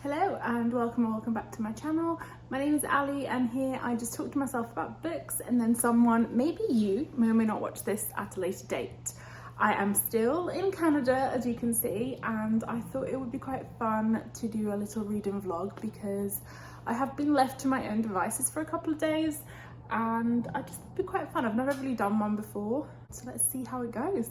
Hello and welcome back to my channel. My name is Ali and here I just talk to myself about books and then someone, maybe you, may or may not watch this at a later date. I am still in Canada, as you can see, and I thought it would be quite fun to do a little reading vlog because I have been left to my own devices for a couple of days and I just thought it'd be quite fun. I've never really done one before, so let's see how it goes.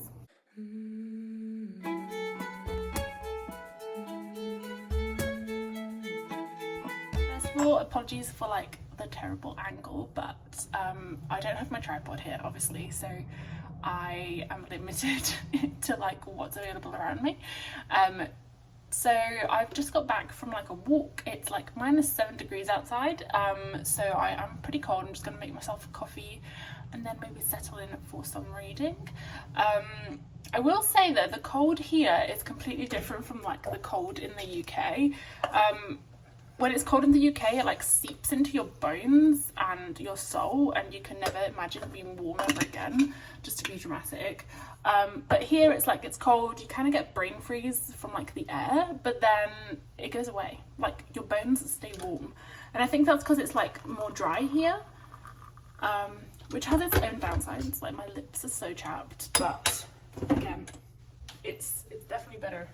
Apologies for like the terrible angle, but I don't have my tripod here obviously, so I am limited to like what's available around me. So I've just got back from like a walk. It's like -7 degrees outside, so I am pretty cold. I'm just gonna make myself a coffee and then maybe settle in for some reading. I will say that the cold here is completely different from like the cold in the UK. When it's cold in the UK, it like seeps into your bones and your soul, and you can never imagine being warm ever again, just to be dramatic. But here it's like it's cold, you kind of get brain freeze from like the air, but then it goes away. Like your bones stay warm. And I think that's because it's like more dry here, which has its own downsides. Like my lips are so chapped, but again, it's definitely better.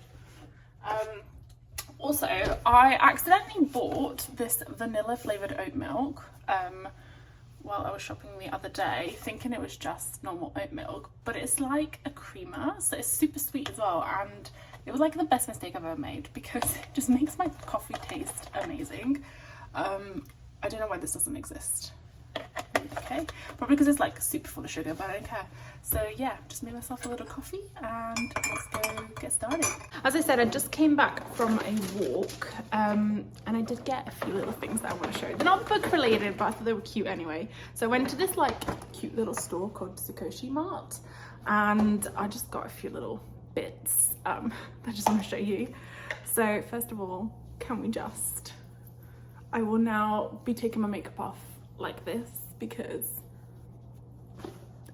Also, I accidentally bought this vanilla flavoured oat milk while I was shopping the other day, thinking it was just normal oat milk, but it's like a creamer, so it's super sweet as well, and it was like the best mistake I've ever made because it just makes my coffee taste amazing. I don't know why this doesn't exist. Okay, probably because it's like super full of sugar, but I don't care. So yeah, just made myself a little coffee and let's go get started. As I said, I just came back from a walk and I did get a few little things that I want to show. They're not book related, but I thought they were cute anyway. So I went to this like cute little store called Sakoshi Mart and I just got a few little bits that I just want to show you. So first of all, I will now be taking my makeup off like this because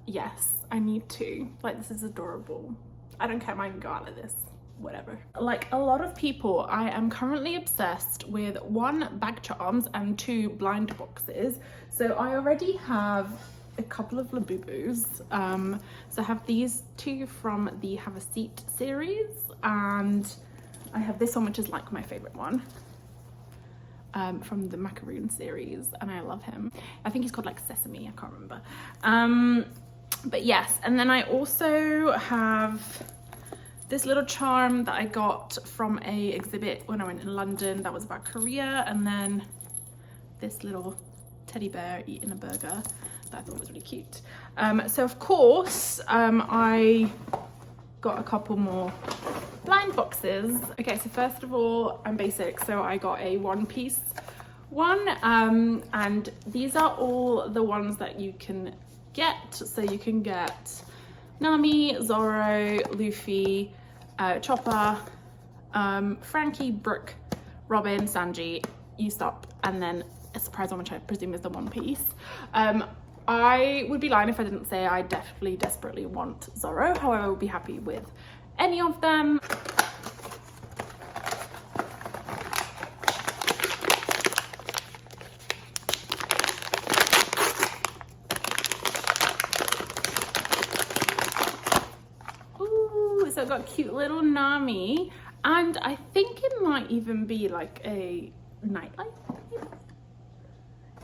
yes, I need to. Like, this is adorable. I don't care, I might even go out like this, whatever. Like a lot of people, I am currently obsessed with 1 bag charms and 2 blind boxes. So I already have a couple of Labubus. So I have these 2 from the Have a Seat series, and I have this one which is like my favorite one. From the Macaroon series, and I love him. I think he's called like Sesame, I can't remember. But yes, and then I also have this little charm that I got from a exhibit when I went in London that was about Korea, and then this little teddy bear eating a burger that I thought was really cute. So of course I got a couple more blind boxes. Okay, so first of all, I'm basic, so I got a one-piece one, and these are all the ones that you can get. So you can get Nami, Zoro, Luffy, Chopper, Frankie, Brook, Robin, Sanji, Usopp, and then a surprise one which I presume is the One Piece. I would be lying if I didn't say I definitely desperately want Zoro. However, I would be happy with any of them. Ooh, so I've got cute little Nami, and I think it might even be like a nightlight.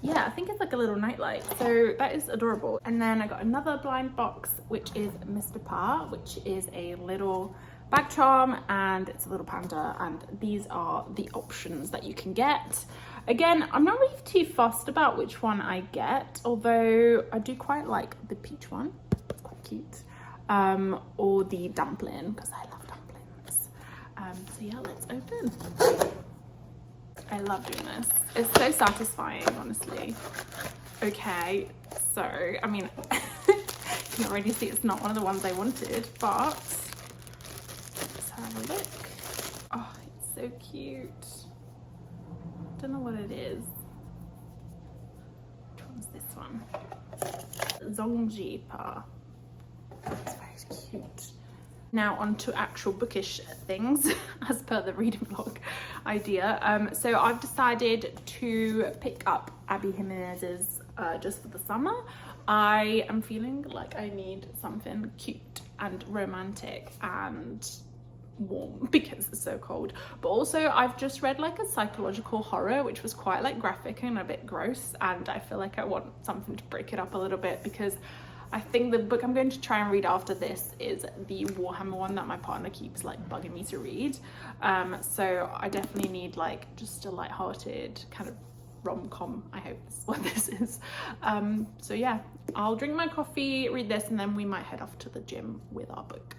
Yeah, I think it's like a little nightlight, so that is adorable. And then I got another blind box, which is Mr. Pa, which is a little bag charm, and it's a little panda, and these are the options that you can get. Again, I'm not really too fussed about which one I get, although I do quite like the peach one, it's quite cute, or the dumpling, because I love dumplings. So yeah, let's open. I love doing this. It's so satisfying, honestly. Okay, so, I mean, you can already see it's not one of the ones I wanted, but let's have a look. Oh, it's so cute. Don't know what it is. Which one's this one? Zongji Pa. It's very cute. Now on to actual bookish things, as per the reading vlog idea. So I've decided to pick up Abby Jimenez's Just for the Summer. I am feeling like I need something cute and romantic and warm because it's so cold, but also I've just read like a psychological horror which was quite like graphic and a bit gross, and I feel like I want something to break it up a little bit, because I think the book I'm going to try and read after this is the Warhammer one that my partner keeps like bugging me to read. So I definitely need like just a light-hearted kind of rom-com, I hope is what this is. So yeah, I'll drink my coffee, read this, and then we might head off to the gym with our book.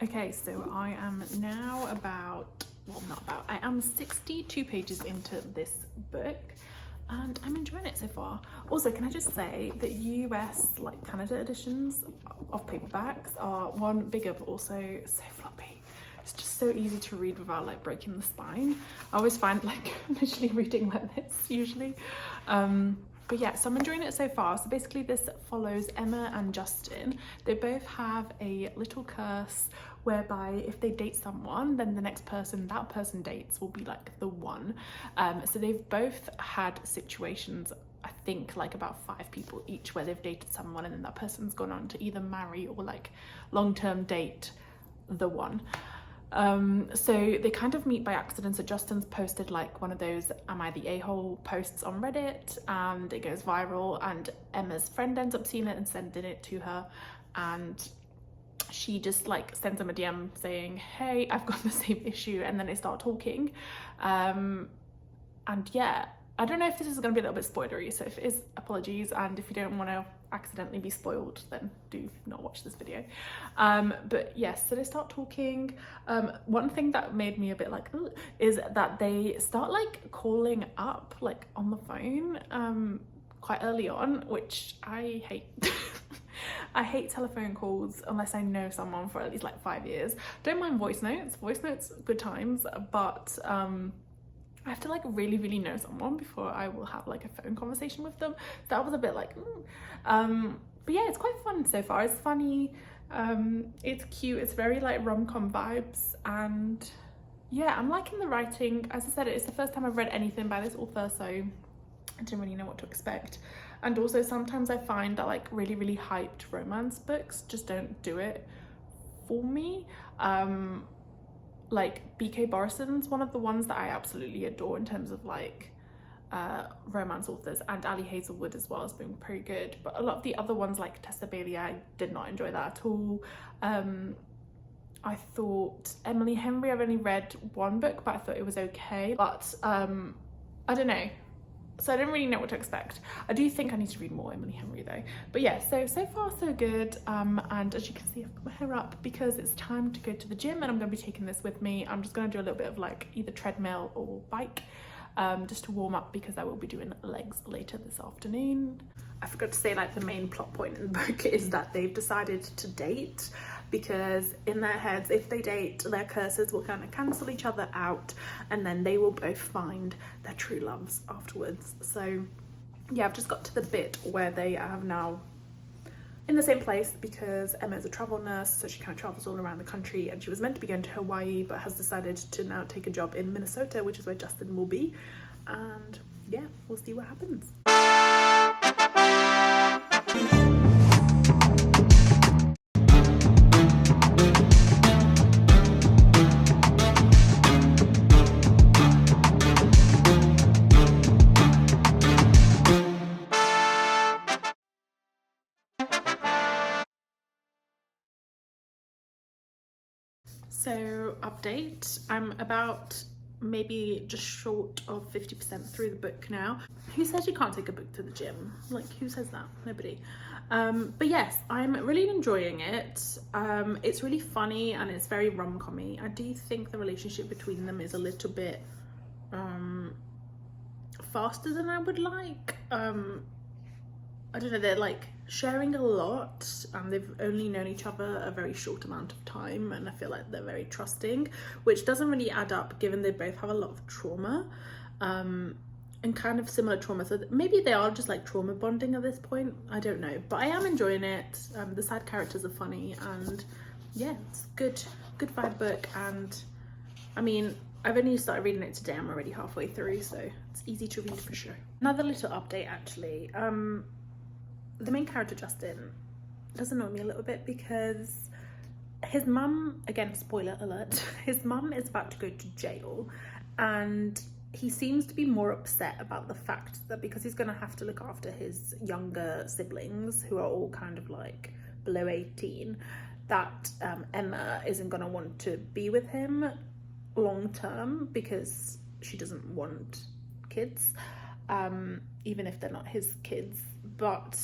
Okay, so I am now I am 62 pages into this book and I'm enjoying it so far. Also, can I just say that US, like Canada editions of paperbacks are one, bigger, but also so floppy. It's just so easy to read without like breaking the spine. I always find like literally reading like this usually. But yeah, so I'm enjoying it so far. So basically this follows Emma and Justin. They both have a little curse whereby if they date someone, then the next person that person dates will be like the one. So they've both had situations, I think like about 5 people each, where they've dated someone and then that person's gone on to either marry or like long-term date the one. So they kind of meet by accident. So Justin's posted like one of those "Am I the a-hole" posts on Reddit, and it goes viral, and Emma's friend ends up seeing it and sending it to her, and she just like sends him a DM saying, hey, I've got the same issue, and then they start talking. And yeah, I don't know if this is going to be a little bit spoilery, so if it is, apologies, and if you don't want to accidentally be spoiled, then do not watch this video. But yes, so they start talking. One thing that made me a bit like, ugh, is that they start like calling up like on the phone quite early on, which I hate. I hate telephone calls unless I know someone for at least like 5 years. Don't mind voice notes, good times, but I have to like really know someone before I will have like a phone conversation with them. That was a bit like, but yeah, it's quite fun so far. It's funny, it's cute, it's very like rom-com vibes, and yeah, I'm liking the writing. As I said, it's the first time I've read anything by this author, so I didn't really know what to expect. And also sometimes I find that like really hyped romance books just don't do it for me. Like BK Borison's one of the ones that I absolutely adore in terms of like romance authors, and Ali Hazelwood as well has been pretty good, but a lot of the other ones like Tessa Bailey, I did not enjoy that at all. I thought Emily Henry, I've only read one book, but I thought it was okay, but I don't know, so I didn't really know what to expect. I do think I need to read more Emily Henry though. But yeah, so far so good. And as you can see, I've got my hair up because it's time to go to the gym, and I'm going to be taking this with me. I'm just going to do a little bit of like either treadmill or bike, just to warm up, because I will be doing legs later this afternoon. I forgot to say, like, the main plot point in the book is that they've decided to date, because in their heads, if they date, their curses will kind of cancel each other out, and then they will both find their true loves afterwards. So yeah, I've just got to the bit where they are now in the same place, because Emma is a travel nurse, so she kind of travels all around the country, and she was meant to be going to Hawaii but has decided to now take a job in Minnesota, which is where Justin will be. And yeah, we'll see what happens. So update, I'm about maybe just short of 50% through the book now. Who says you can't take a book to the gym? Like, who says that? Nobody. But yes, I'm really enjoying it. It's really funny and it's very rom-com-y. I do think the relationship between them is a little bit faster than I would like. I don't know, they're like sharing a lot and they've only known each other a very short amount of time, and I feel like they're very trusting, which doesn't really add up given they both have a lot of trauma and kind of similar trauma, so maybe they are just like trauma bonding at this point. I don't know, but I am enjoying it. The side characters are funny and yeah, it's good vibe book. And I mean, I've only started reading it today, I'm already halfway through, so it's easy to read for sure. Another little update actually, the main character Justin does annoy me a little bit because his mum, again spoiler alert, his mum is about to go to jail, and he seems to be more upset about the fact that because he's going to have to look after his younger siblings who are all kind of like below 18, that Emma isn't going to want to be with him long term because she doesn't want kids, even if they're not his kids. But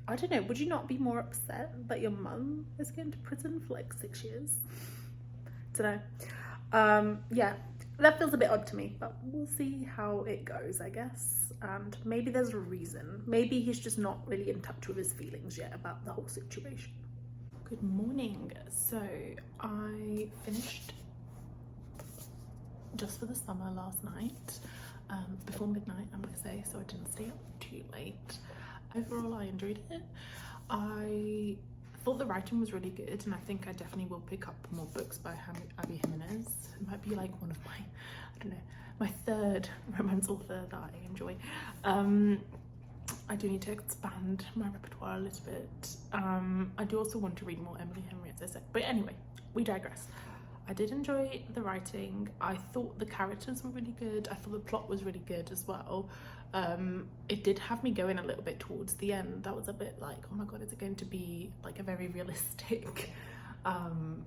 I don't know, would you not be more upset that your mum is going to prison for like 6 years? Don't know. Yeah, that feels a bit odd to me, but we'll see how it goes, I guess. And maybe there's a reason. Maybe he's just not really in touch with his feelings yet about the whole situation. Good morning. So I finished Just for the Summer last night, before midnight I'm gonna say, so I didn't stay up too late. Overall I enjoyed it. I thought the writing was really good, and I think I definitely will pick up more books by Abby Jimenez. It might be like one of my, I don't know, my third romance author that I enjoy. I do need to expand my repertoire a little bit. I do also want to read more Emily Henry, as I said, but anyway, we digress. I did enjoy the writing. I thought the characters were really good. I thought the plot was really good as well. It did have me going a little bit towards the end. That was a bit like, oh my god, is it going to be like a very realistic kind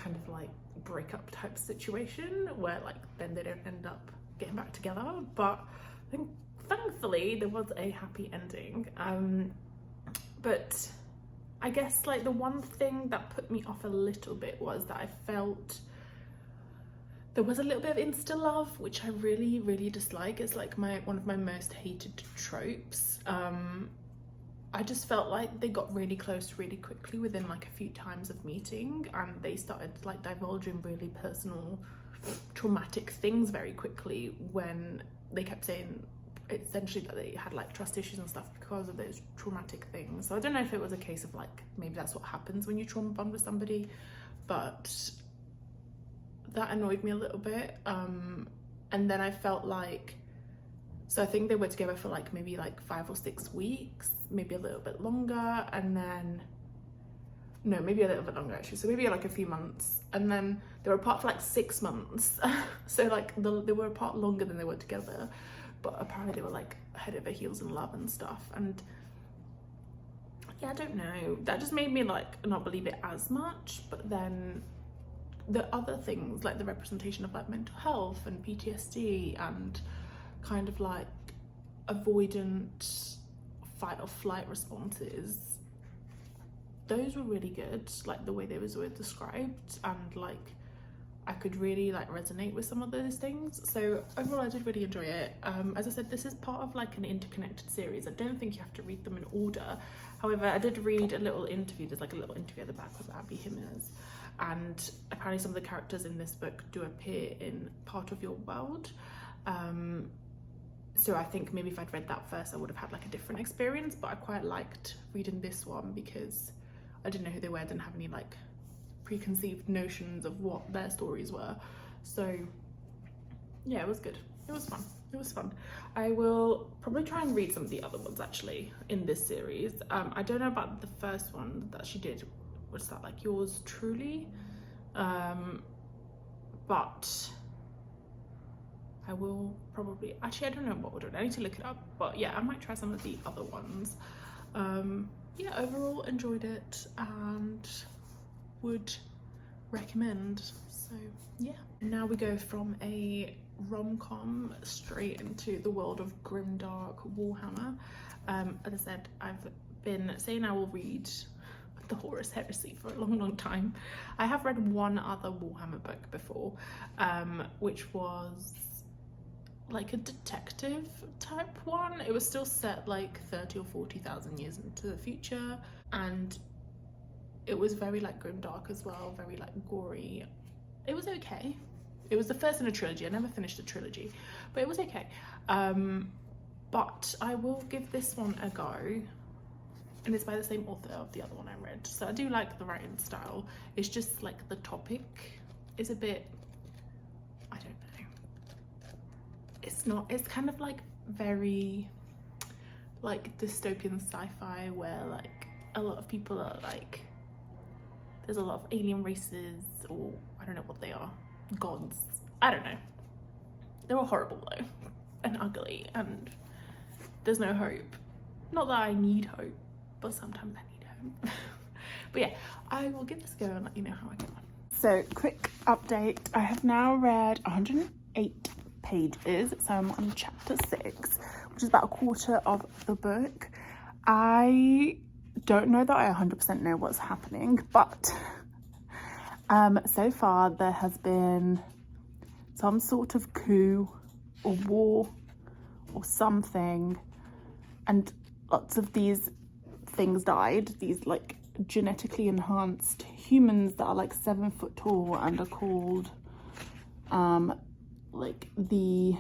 of like breakup type situation where like then they don't end up getting back together? But I think thankfully there was a happy ending. But I guess like the one thing that put me off a little bit was that I felt there was a little bit of insta love, which I really dislike. It's like one of my most hated tropes. I just felt like they got really close really quickly within like a few times of meeting, and they started like divulging really personal traumatic things very quickly when they kept saying essentially that they had like trust issues and stuff because of those traumatic things. So I don't know if it was a case of like maybe that's what happens when you trauma bond with somebody, but that annoyed me a little bit. And then I felt like, so I think they were together for like maybe like 5 or 6 weeks, maybe a little bit longer, and then no, maybe a little bit longer actually, so maybe like a few months, and then they were apart for like 6 months. So like they were apart longer than they were together, but apparently they were like head over heels in love and stuff. And yeah, I don't know, that just made me like not believe it as much. But then the other things like the representation of like mental health and PTSD and kind of like avoidant fight or flight responses, those were really good, like the way they were described, and like I could really like resonate with some of those things. So overall I did really enjoy it. As I said, this is part of like an interconnected series. I don't think you have to read them in order. However, I did read a little interview, there's like a little interview at the back with Abby Jimenez, and apparently some of the characters in this book do appear in Part of Your World. So I think maybe if I'd read that first I would have had like a different experience, but I quite liked reading this one because I didn't know who they were, I didn't have any like preconceived notions of what their stories were. So yeah, it was good, it was fun. I will probably try and read some of the other ones actually in this series. I don't know about the first one that she did, was that like Yours Truly, but I will probably, actually I don't know what we're doing, I need to look it up, but yeah, I might try some of the other ones. Yeah, overall enjoyed it and would recommend. So yeah, now we go from a rom-com straight into the world of grimdark Warhammer. As I said, I've been saying I will read the Horus Heresy for a long time. I have read one other Warhammer book before, which was like a detective type one. It was still set like 30 or 40,000 years into the future, and it was very like grimdark as well, very like gory. It was okay. It was the first in a trilogy. I never finished the trilogy, but it was okay. But I will give this one a go, and it's by the same author of the other one I read. So I do like the writing style. It's just like the topic is a bit, I don't know. It's kind of like very like dystopian sci-fi, where like a lot of people are like, there's a lot of alien races, or I don't know what they are, gods, I don't know. They're all horrible though, and ugly, and there's no hope. Not that I need hope, but sometimes I need hope. But yeah, I will give this a go and let you know how I get on. So quick update, I have now read 108 pages, so I'm on chapter 6, which is about a quarter of the book. I don't know that I 100% know what's happening, but so far there has been some sort of coup or war or something, and lots of these things died, these like genetically enhanced humans that are like 7 foot tall and are called like the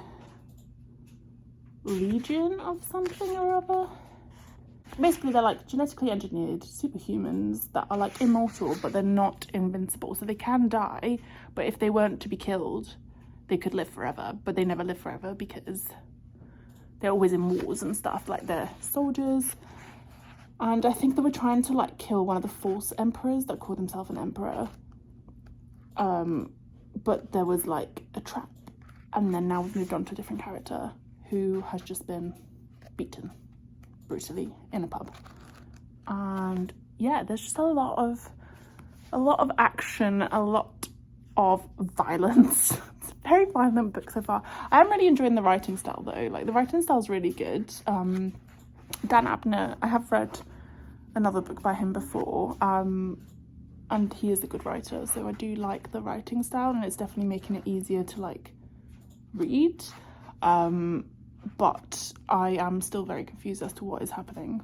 Legion of something or other. Basically they're like genetically engineered superhumans that are like immortal, but they're not invincible, so they can die, but if they weren't to be killed they could live forever, but they never live forever because they're always in wars and stuff, like they're soldiers. And I think they were trying to like kill one of the false emperors that called himself an emperor, but there was like a trap, and then now we've moved on to a different character who has just been beaten brutally in a pub. And yeah, there's just a lot of action, a lot of violence. It's a very violent book so far. I am really enjoying the writing style though. Like the writing style is really good. Dan Abnett, I have read another book by him before, and he is a good writer, so I do like the writing style, and it's definitely making it easier to like read. But I am still very confused as to what is happening,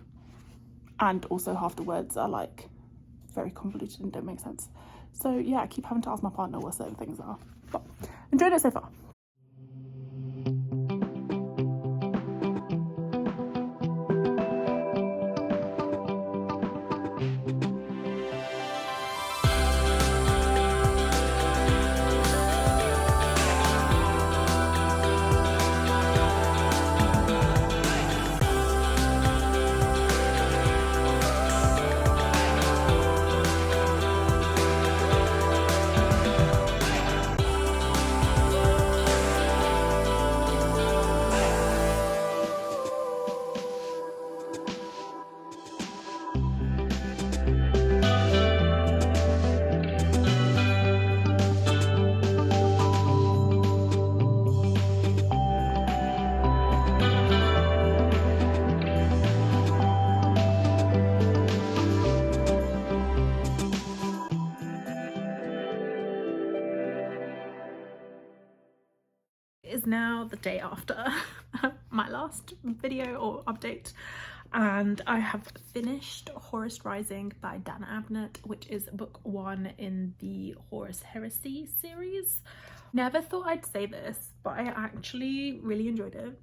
and also half the words are like very convoluted and don't make sense. So yeah, I keep having to ask my partner what certain things are, but enjoyed it so far. Is now the day after my last video or update, and I have finished Horus Rising by Dan Abnett, which is book 1 in the Horus Heresy series. Never thought I'd say this, but I actually really enjoyed it.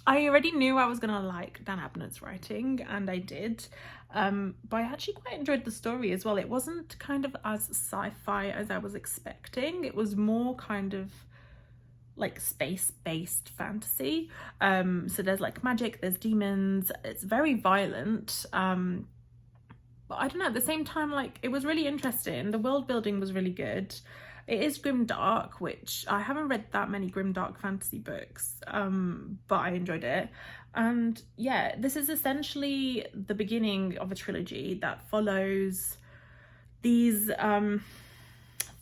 I already knew I was gonna like Dan Abnett's writing, and I did, but I actually quite enjoyed the story as well. It wasn't kind of as sci-fi as I was expecting. It was more kind of like space-based fantasy. So there's like magic, there's demons, it's very violent, but I don't know, at the same time, like, it was really interesting. The world building was really good. It is grimdark, which I haven't read that many grimdark fantasy books, but I enjoyed it. And yeah, this is essentially the beginning of a trilogy that follows these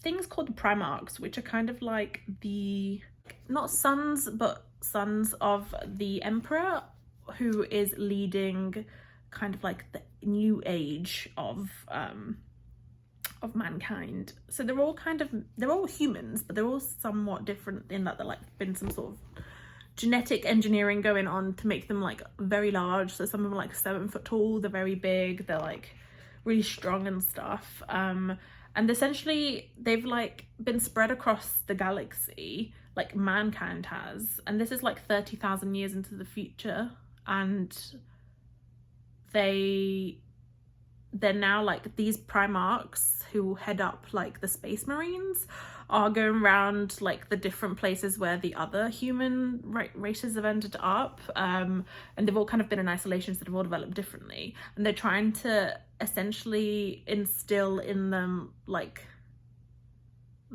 things called the Primarchs, which are kind of like the, not sons, but sons of the Emperor, who is leading kind of like the new age of mankind. So they're all humans, but they're all somewhat different in that they're like been some sort of genetic engineering going on to make them like very large. So some of them are like 7 foot tall, they're very big, they're like really strong and stuff. And essentially they've like been spread across the galaxy, like mankind has, and this is like 30,000 years into the future, and they're now like these Primarchs who head up like the Space Marines are going around like the different places where the other human races have ended up, and they've all kind of been in isolation, so they've all developed differently, and they're trying to essentially instill in them like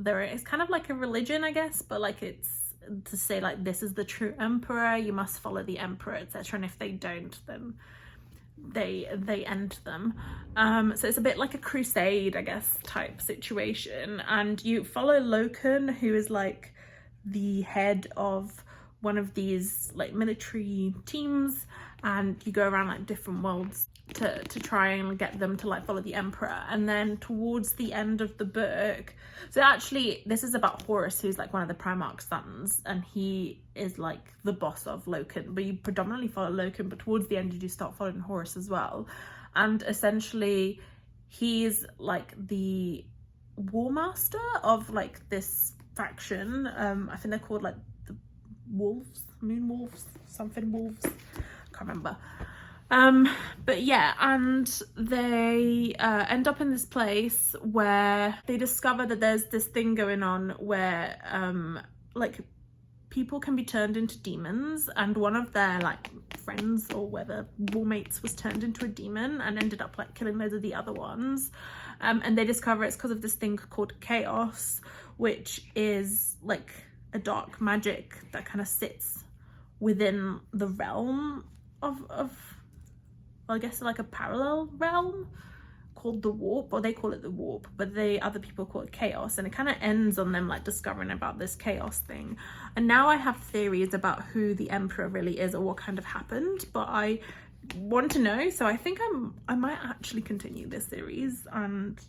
it's kind of like a religion, I guess, but like it's to say like this is the true emperor, you must follow the emperor, etc., and if they don't, then they end them. So it's a bit like a crusade, I guess, type situation, and you follow Loken, who is like the head of one of these like military teams, and you go around like different worlds to try and get them to like follow the emperor. And then towards the end of the book, so actually this is about Horus, who's like one of the Primarch sons, and he is like the boss of Loken, but you predominantly follow Loken, but towards the end you do start following Horus as well. And essentially he's like the war master of like this faction. I think they're called like the wolves, moon wolves, something wolves, I can't remember. But yeah, and they end up in this place where they discover that there's this thing going on where like people can be turned into demons, and one of their like friends or whether warmates was turned into a demon and ended up like killing loads of the other ones, and they discover it's because of this thing called chaos, which is like a dark magic that kind of sits within the realm of well, I guess like a parallel realm called the warp, or they call it the warp, but other people call it chaos, and it kind of ends on them like discovering about this chaos thing. And now I have theories about who the emperor really is or what kind of happened, but I want to know, so I think I might actually continue this series and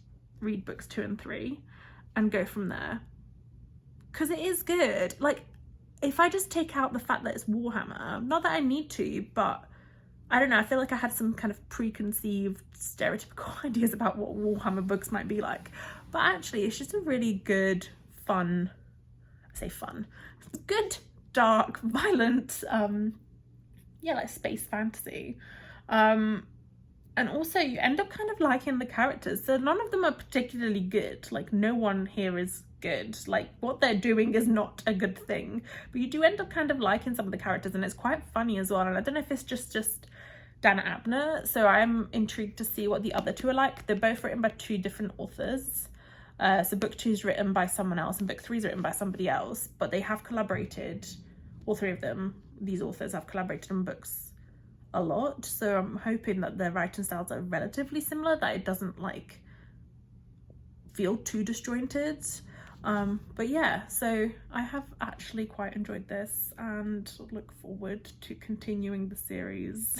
read books 2 and 3 and go from there, because it is good. Like, if I just take out the fact that it's Warhammer, not that I need to, but I don't know, I feel like I had some kind of preconceived stereotypical ideas about what Warhammer books might be like, but actually it's just a really good, fun, I say fun, good, dark, violent, yeah, like space fantasy. And also you end up kind of liking the characters, so none of them are particularly good, like no one here is good, like what they're doing is not a good thing, but you do end up kind of liking some of the characters, and it's quite funny as well. And I don't know if it's just Dana Abner, so I'm intrigued to see what the other two are like. They're both written by 2 different authors, so book 2 is written by someone else and book 3 is written by somebody else, but they have collaborated, all 3 of them, these authors have collaborated on books a lot, so I'm hoping that their writing styles are relatively similar, that it doesn't like feel too disjointed. But yeah, so I have actually quite enjoyed this and look forward to continuing the series.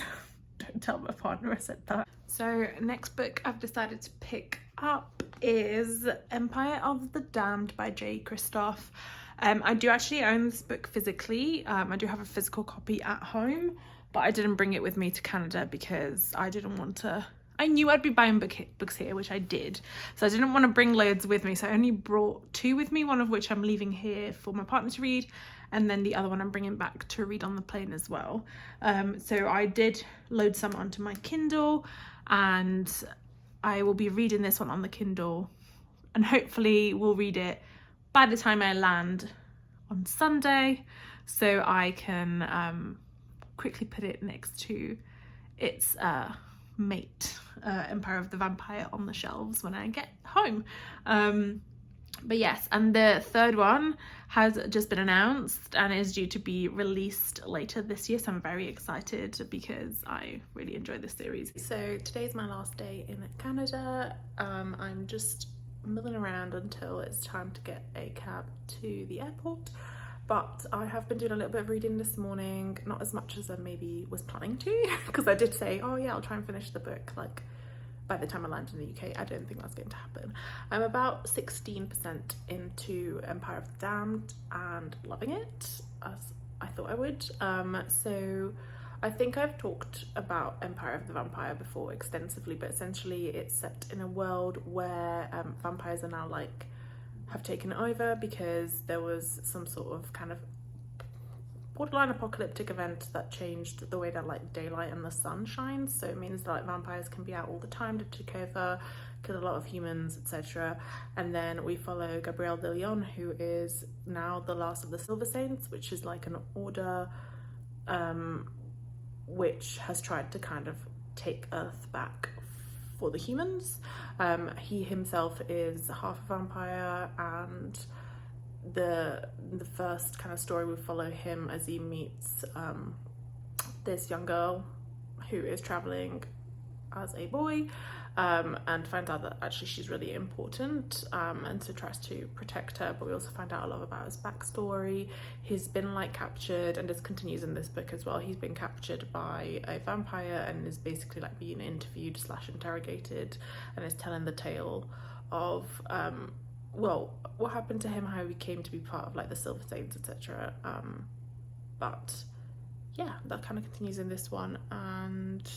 Don't tell my partner I said that. So next book I've decided to pick up is Empire of the Damned by Jay Kristoff. I do actually own this book physically. I do have a physical copy at home, but I didn't bring it with me to Canada because I didn't want to. I knew I'd be buying books here, which I did, so I didn't want to bring loads with me, so I only brought 2 with me, one of which I'm leaving here for my partner to read, and then the other one I'm bringing back to read on the plane as well. So I did load some onto my Kindle, and I will be reading this one on the Kindle, and hopefully we'll read it by the time I land on Sunday, so I can quickly put it next to its mate, Empire of the Vampire, on the shelves when I get home. But yes, and the third one has just been announced and is due to be released later this year, so I'm very excited because I really enjoy this series. So today's my last day in Canada. I'm just milling around until it's time to get a cab to the airport. But I have been doing a little bit of reading this morning, not as much as I maybe was planning to, because I did say, oh yeah, I'll try and finish the book like by the time I land in the UK. I don't think that's going to happen. I'm about 16% into Empire of the Damned and loving it, as I thought I would. So I think I've talked about Empire of the Vampire before extensively, but essentially it's set in a world where vampires are now like have taken over because there was some sort of kind of borderline apocalyptic event that changed the way that like daylight and the sun shines. So it means that like vampires can be out all the time to take over, kill a lot of humans, etc. And then we follow Gabrielle de Leon, who is now the last of the Silver Saints, which is like an order which has tried to kind of take Earth back for the humans. He himself is half a vampire, and the first kind of story we follow him as he meets this young girl who is traveling as a boy, and finds out that actually she's really important, and so tries to protect her. But we also find out a lot about his backstory. He's been like captured, and this continues in this book as well. He's been captured by a vampire and is basically like being interviewed / interrogated, and is telling the tale of well, what happened to him, how he came to be part of like the Silver Saints, etc. But yeah, that kind of continues in this one, and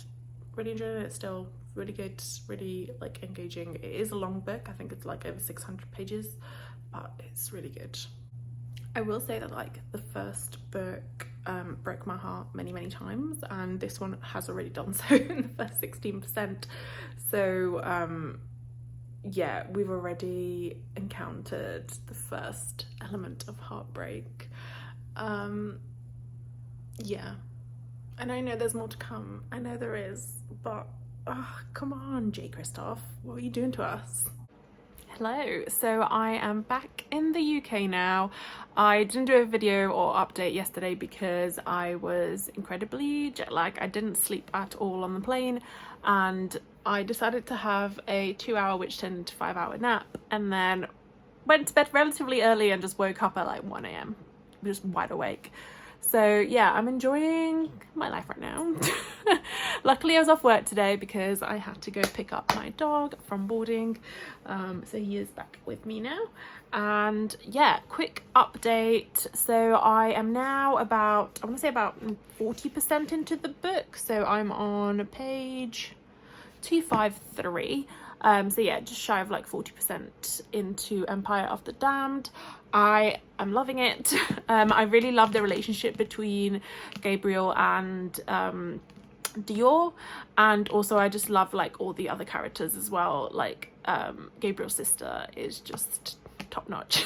really enjoying it still. Really good, really like engaging. It is a long book. I think it's like over 600 pages, but it's really good. I will say that like the first book broke my heart many times, and this one has already done so in the first 16%. So yeah, we've already encountered the first element of heartbreak. Yeah, and I know there's more to come. I know there is, but oh, come on, J. Kristoff, what are you doing to us? Hello, so I am back in the UK now. I didn't do a video or update yesterday because I was incredibly jet lagged. I didn't sleep at all on the plane, and I decided to have a 2-hour, which turned into 5-hour nap, and then went to bed relatively early and just woke up at like 1 a.m. just wide awake. So yeah, I'm enjoying my life right now. Luckily I was off work today because I had to go pick up my dog from boarding, so he is back with me now. And yeah, quick update. So I am now about, I want to say about 40% into the book, so I'm on page 253. So yeah, just shy of like 40% into Empire of the Damned. I am loving it. I really love the relationship between Gabriel and Dior, and also I just love like all the other characters as well. Like Gabriel's sister is just top notch.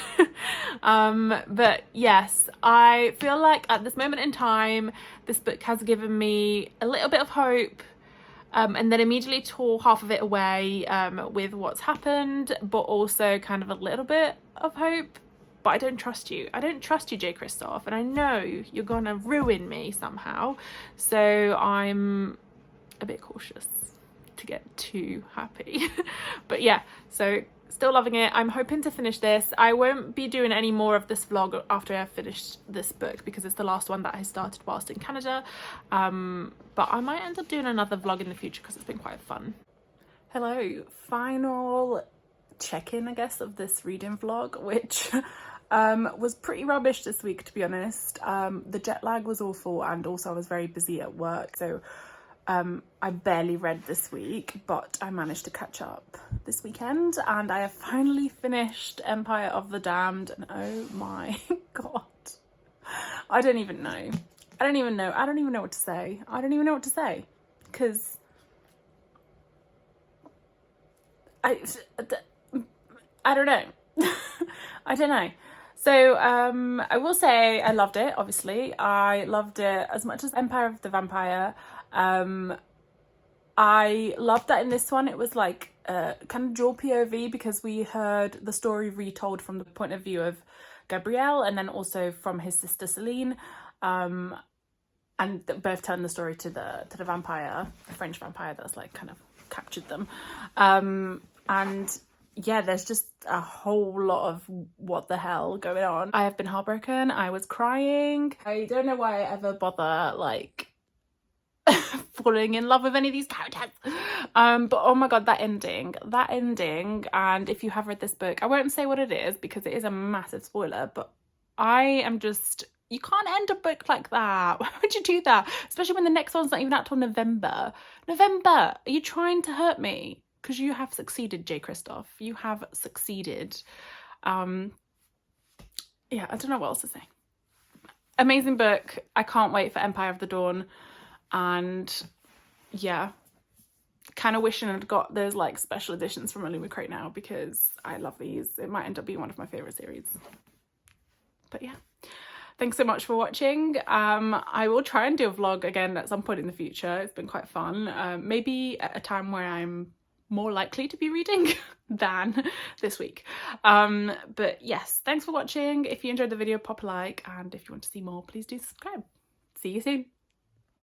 But yes, I feel like at this moment in time this book has given me a little bit of hope, and then immediately tore half of it away with what's happened, but also kind of a little bit of hope. But I don't trust you. I don't trust you, J. Kristoff, and I know you're gonna ruin me somehow. So I'm a bit cautious to get too happy. But yeah, so still loving it. I'm hoping to finish this. I won't be doing any more of this vlog after I've finished this book because it's the last one that I started whilst in Canada. But I might end up doing another vlog in the future because it's been quite fun. Hello, final check-in, I guess, of this reading vlog, which was pretty rubbish this week, to be honest. The jet lag was awful, and also I was very busy at work, so I barely read this week, but I managed to catch up this weekend, and I have finally finished Empire of the Damned, and oh my god, I don't even know what to say. I don't even know what to say, because I don't know. I don't know. So I will say I loved it, obviously. I loved it as much as Empire of the Vampire. I loved that in this one it was like kind of dual POV, because we heard the story retold from the point of view of Gabriel and then also from his sister Celine, and both telling the story to the vampire, the French vampire that's like kind of captured them. And yeah, there's just a whole lot of what the hell going on. I have been heartbroken. I was crying. I don't know why I ever bother like falling in love with any of these characters. But oh my god, that ending, and if you have read this book, I won't say what it is because it is a massive spoiler, but I am just, you can't end a book like that. Why would you do that? Especially when the next one's not even out till November. Are you trying to hurt me? Because you have succeeded, J. Kristoff. You have succeeded. Yeah, I don't know what else to say. Amazing book. I can't wait for Empire of the Dawn. And yeah, kind of wishing I'd got those like special editions from Illumicrate now because I love these. It might end up being one of my favorite series. But yeah, thanks so much for watching. I will try and do a vlog again at some point in the future. It's been quite fun. Maybe at a time where I'm more likely to be reading than this week. But yes, thanks for watching. If you enjoyed the video, pop a like, and if you want to see more, please do subscribe. See you soon.